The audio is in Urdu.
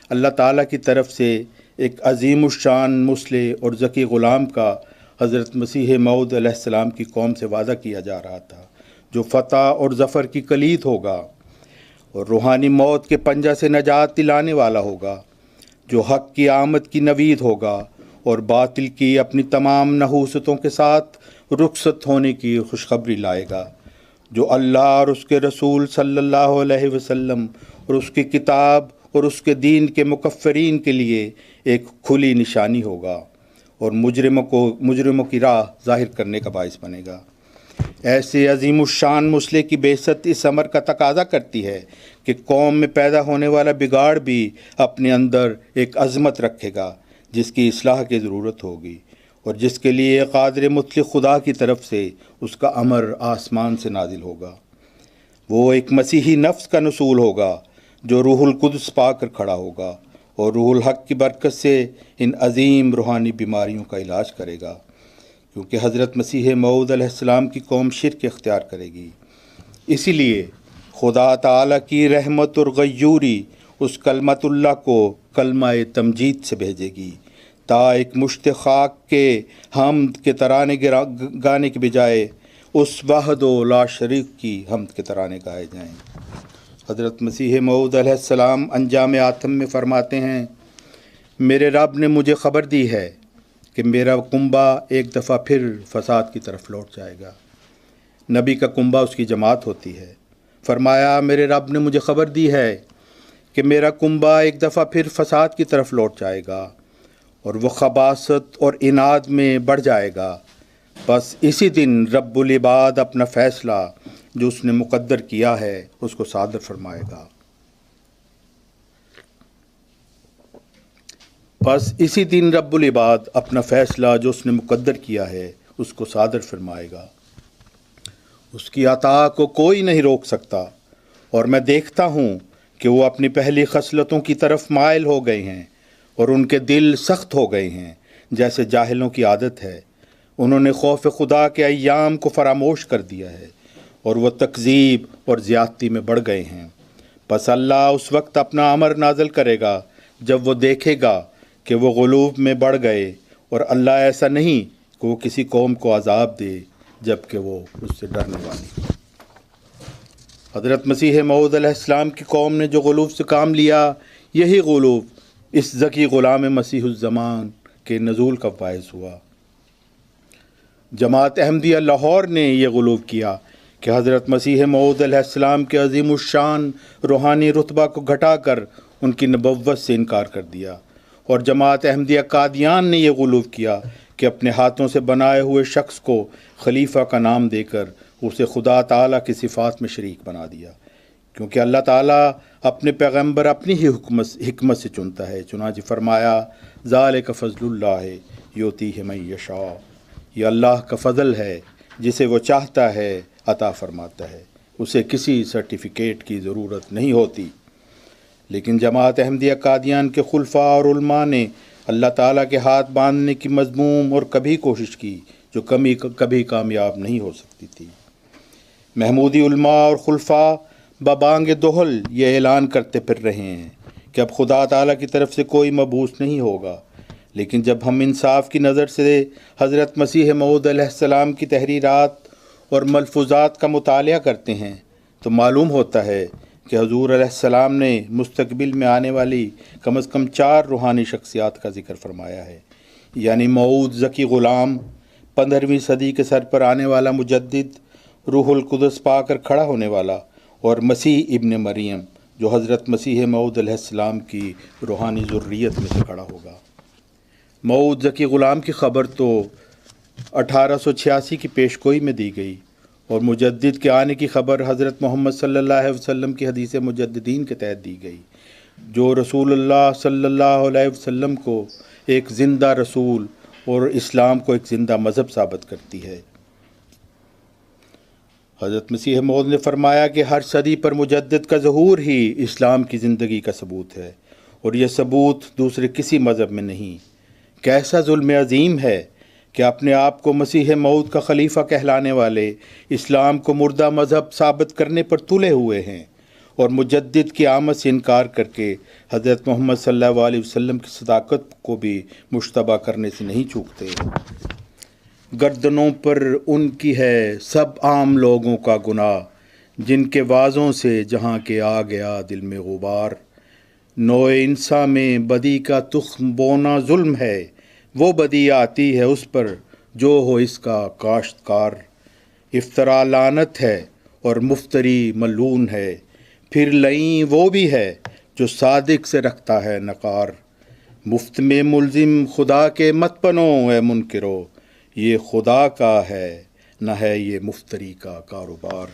اللہ تعالیٰ کی طرف سے ایک عظیم الشان مصلح اور ذکی غلام کا حضرت مسیح موعود علیہ السلام کی قوم سے وعدہ کیا جا رہا تھا، جو فتح اور ظفر کی کلید ہوگا اور روحانی موت کے پنجہ سے نجات دلانے والا ہوگا، جو حق کی آمد کی نوید ہوگا اور باطل کی اپنی تمام نحوستوں کے ساتھ رخصت ہونے کی خوشخبری لائے گا، جو اللہ اور اس کے رسول صلی اللہ علیہ وسلم اور اس کی کتاب اور اس کے دین کے مکفرین کے لیے ایک کھلی نشانی ہوگا اور مجرموں کی راہ ظاہر کرنے کا باعث بنے گا۔ ایسے عظیم الشان مصلح کی بعثت اس امر کا تقاضا کرتی ہے کہ قوم میں پیدا ہونے والا بگاڑ بھی اپنے اندر ایک عظمت رکھے گا جس کی اصلاح کی ضرورت ہوگی اور جس کے لیے قادر مطلق خدا کی طرف سے اس کا امر آسمان سے نازل ہوگا۔ وہ ایک مسیحی نفس کا نزول ہوگا جو روح القدس پا کر کھڑا ہوگا اور روح الحق کی برکت سے ان عظیم روحانی بیماریوں کا علاج کرے گا، کیونکہ حضرت مسیح موعود علیہ السلام کی قوم شرک اختیار کرے گی۔ اسی لیے خدا تعالیٰ کی رحمت اور غیوری اس کلمت اللہ کو کلمہ تمجید سے بھیجے گی تا ایک مشت خاک کے حمد کے ترانے گانے کے بجائے اس وحد و لا شریک کی حمد کے ترانے گائے جائیں۔ حضرت مسیح موعود علیہ السلام انجام آتم میں فرماتے ہیں، میرے رب نے مجھے خبر دی ہے کہ میرا کنبہ ایک دفعہ پھر فساد کی طرف لوٹ جائے گا۔ نبی کا کنبہ اس کی جماعت ہوتی ہے۔ فرمایا، میرے رب نے مجھے خبر دی ہے کہ میرا کنبہ ایک دفعہ پھر فساد کی طرف لوٹ جائے گا اور وہ خباثت اور اناد میں بڑھ جائے گا۔ بس اسی دن رب العباد اپنا فیصلہ جو اس نے مقدر کیا ہے اس کو صادر فرمائے گا۔ بس اسی دن رب العباد اپنا فیصلہ جو اس نے مقدر کیا ہے اس کو صادر فرمائے گا۔ اس کی عطا کو کوئی نہیں روک سکتا، اور میں دیکھتا ہوں کہ وہ اپنی پہلی خصلتوں کی طرف مائل ہو گئے ہیں اور ان کے دل سخت ہو گئے ہیں، جیسے جاہلوں کی عادت ہے۔ انہوں نے خوف خدا کے ایام کو فراموش کر دیا ہے اور وہ تکذیب اور زیادتی میں بڑھ گئے ہیں۔ پس اللہ اس وقت اپنا امر نازل کرے گا جب وہ دیکھے گا کہ وہ غلوب میں بڑھ گئے، اور اللہ ایسا نہیں کہ وہ کسی قوم کو عذاب دے جب کہ وہ اس سے ڈرنے والی۔ حضرت مسیح موعود علیہ السلام کی قوم نے جو غلوب سے کام لیا، یہی غلوب اس ذکی غلام مسیح الزمان کے نزول کا باعث ہوا۔ جماعت احمدیہ لاہور نے یہ غلوب کیا کہ حضرت مسیح موعود علیہ السلام کے عظیم الشان روحانی رتبہ کو گھٹا کر ان کی نبوت سے انکار کر دیا، اور جماعت احمدیہ قادیان نے یہ غلوب کیا کہ اپنے ہاتھوں سے بنائے ہوئے شخص کو خلیفہ کا نام دے کر اسے خدا تعالیٰ کی صفات میں شریک بنا دیا، کیونکہ اللہ تعالیٰ اپنے پیغمبر اپنی ہی حکمت سے چنتا ہے۔ چنانچہ فرمایا، ذالک فضل اللہ یؤتیہ من یشاء، یہ اللہ کا فضل ہے، جسے وہ چاہتا ہے عطا فرماتا ہے، اسے کسی سرٹیفکیٹ کی ضرورت نہیں ہوتی۔ لیکن جماعت احمدیہ قادیان کے خلفاء اور علماء نے اللہ تعالیٰ کے ہاتھ باندھنے کی مذموم اور کبھی کوشش کی جو کبھی کامیاب نہیں ہو سکتی تھی۔ محمودی علماء اور خلفاء ببانگ دہل یہ اعلان کرتے پھر رہے ہیں کہ اب خدا تعالیٰ کی طرف سے کوئی مبعوث نہیں ہوگا، لیکن جب ہم انصاف کی نظر سے حضرت مسیح موعود علیہ السلام کی تحریرات اور ملفوظات کا مطالعہ کرتے ہیں تو معلوم ہوتا ہے کہ حضور علیہ السلام نے مستقبل میں آنے والی کم از کم 4 روحانی شخصیات کا ذکر فرمایا ہے، یعنی موعود ذکی غلام، 15ویں صدی کے سر پر آنے والا مجدد، روح القدس پا کر کھڑا ہونے والا، اور مسیح ابن مریم جو حضرت مسیح موعود علیہ السلام کی روحانی ذریت میں سے کھڑا ہوگا۔ موعود ذکی غلام کی خبر تو 1886 کی پیشگوئی میں دی گئی، اور مجدد کے آنے کی خبر حضرت محمد صلی اللہ علیہ وسلم کی حدیث مجددین کے تحت دی گئی، جو رسول اللہ صلی اللہ علیہ وسلم کو ایک زندہ رسول اور اسلام کو ایک زندہ مذہب ثابت کرتی ہے۔ حضرت مسیح موعود نے فرمایا کہ ہر صدی پر مجدد کا ظہور ہی اسلام کی زندگی کا ثبوت ہے، اور یہ ثبوت دوسرے کسی مذہب میں نہیں۔ کیسا ظلم عظیم ہے کہ اپنے آپ کو مسیح موعود کا خلیفہ کہلانے والے اسلام کو مردہ مذہب ثابت کرنے پر تلے ہوئے ہیں، اور مجدد کی آمد سے انکار کر کے حضرت محمد صلی اللہ علیہ وسلم کی صداقت کو بھی مشتبہ کرنے سے نہیں چوکتے۔ گردنوں پر ان کی ہے سب عام لوگوں کا گناہ، جن کے وعظوں سے جہاں کے آ گیا دل میں غبار۔ نوع انسان میں بدی کا تخم بونا ظلم ہے، وہ بدی آتی ہے اس پر جو ہو اس کا کاشتکار۔ افطرا لعنت ہے اور مفتری ملعون ہے، پھر لعین وہ بھی ہے جو صادق سے رکھتا ہے نقار۔ مفت میں ملزم خدا کے مت بنو اے منکرو، یہ خدا کا ہے نہ ہے یہ مفتری کا کاروبار۔